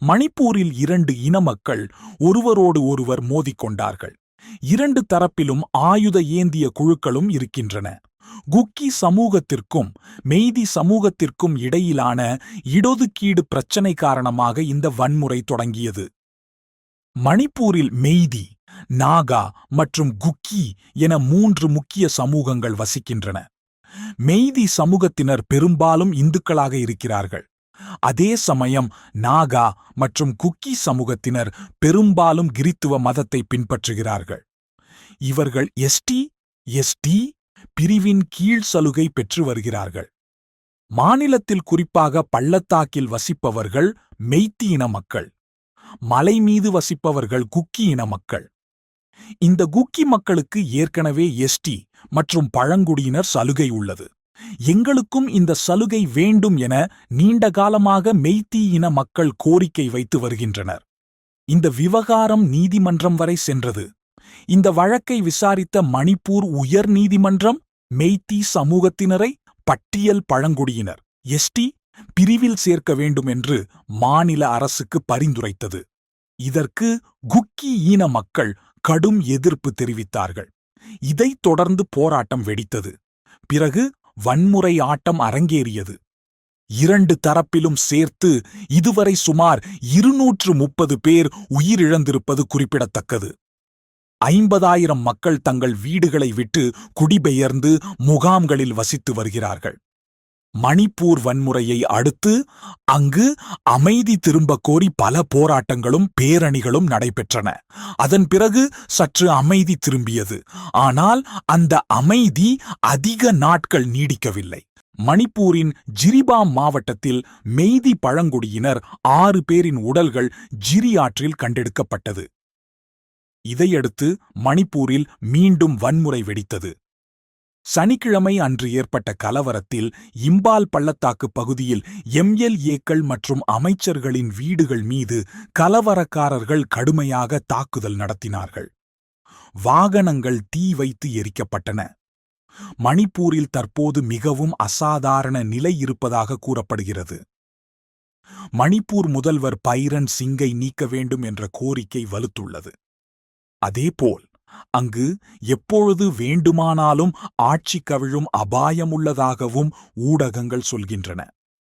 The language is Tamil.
மணிப்பூரில் இரண்டு இன மக்கள் ஒருவரோடு ஒருவர் மோதிக்கொண்டார்கள். இரண்டு தரப்பிலும் ஆயுத ஏந்திய குழுக்களும் இருக்கின்றன. குக்கி சமூகத்திற்கும் மெய்தி சமூகத்திற்கும் இடையிலான இடொதுக்கீடு பிரச்சினை காரணமாக இந்த வன்முறை தொடங்கியது. மணிப்பூரில் மெய்தி, நாகா மற்றும் குக்கி என மூன்று முக்கிய சமூகங்கள் வசிக்கின்றன. மெய்தி சமூகத்தினர் பெரும்பாலும் இந்துக்களாக இருக்கிறார்கள். அதே சமயம் நாகா மற்றும் குக்கி சமூகத்தினர் பெரும்பாலும் கிறித்துவ மதத்தை பின்பற்றுகிறார்கள். இவர்கள் எஸ்டி பிரிவின் கீழ் சலுகை பெற்று வருகிறார்கள். மாநிலத்தில் குறிப்பாக பள்ளத்தாக்கில் வசிப்பவர்கள் மெய்தி இன மக்கள், மலை மீது வசிப்பவர்கள் குக்கி இன மக்கள். இந்த குக்கி மக்களுக்கு ஏற்கனவே எஸ்டி மற்றும் பழங்குடியினர் சலுகை உள்ளது. எங்களுக்கும் இந்த சலுகை வேண்டும் என நீண்ட காலமாக மெய்தி இன மக்கள் கோரிக்கை வைத்து வருகின்றனர். இந்த விவகாரம் நீதிமன்றம் வரை சென்றது. இந்த வழக்கை விசாரித்த மணிப்பூர் உயர் நீதிமன்றம் மெய்தி சமூகத்தினரை பட்டியல் பழங்குடியினர் எஸ்டி பிரிவில் சேர்க்க வேண்டும் என்று மாநில அரசுக்கு பரிந்துரைத்தது. இதற்கு குக்கி ஈன மக்கள் கடும் எதிர்ப்பு தெரிவித்தார்கள். இதைத் தொடர்ந்து போராட்டம் வெடித்தது. பிறகு வன்முறை ஆட்டம் அரங்கேறியது. இரண்டு தரப்பிலும் சேர்த்து இதுவரை சுமார் 230 பேர் உயிரிழந்திருப்பது குறிப்பிடத்தக்கது. 50,000 மக்கள் தங்கள் வீடுகளை விட்டு குடிபெயர்ந்து முகாம்களில் வசித்து வருகிறார்கள். மணிப்பூர் வன்முறையை அடுத்து அங்கு அமைதி திரும்பக் கோரி பல போராட்டங்களும் பேரணிகளும் நடைபெற்றன. அதன் பிறகு சற்று அமைதி திரும்பியது. ஆனால் அந்த அமைதி அதிக நாட்கள் நீடிக்கவில்லை. மணிப்பூரின் ஜிரிபாம் மாவட்டத்தில் மெய்தி பழங்குடியினர் 6 பேரின் உடல்கள் ஜிரி ஆற்றில் கண்டெடுக்கப்பட்டது. இதையடுத்து மணிப்பூரில் மீண்டும் வன்முறை வெடித்தது. சனிக்கிழமை அன்று ஏற்பட்ட கலவரத்தில் இம்பால் பள்ளத்தாக்கு பகுதியில் எம்எல்ஏக்கள் மற்றும் அமைச்சர்களின் வீடுகள் மீது கலவரக்காரர்கள் கடுமையாக தாக்குதல் நடத்தினார்கள். வாகனங்கள் தீ வைத்து எரிக்கப்பட்டன. மணிப்பூரில் தற்போது மிகவும் அசாதாரண நிலை இருப்பதாக கூறப்படுகிறது. மணிப்பூர் முதல்வர் பைரன் சிங்கை நீக்க வேண்டும் என்ற கோரிக்கை வலுத்துள்ளது. அதேபோல் அங்கு எப்பொழுது வேண்டுமானாலும் ஆட்சி கவிழும் அபாயமுள்ளதாகவும் ஊடகங்கள் சொல்கின்றன.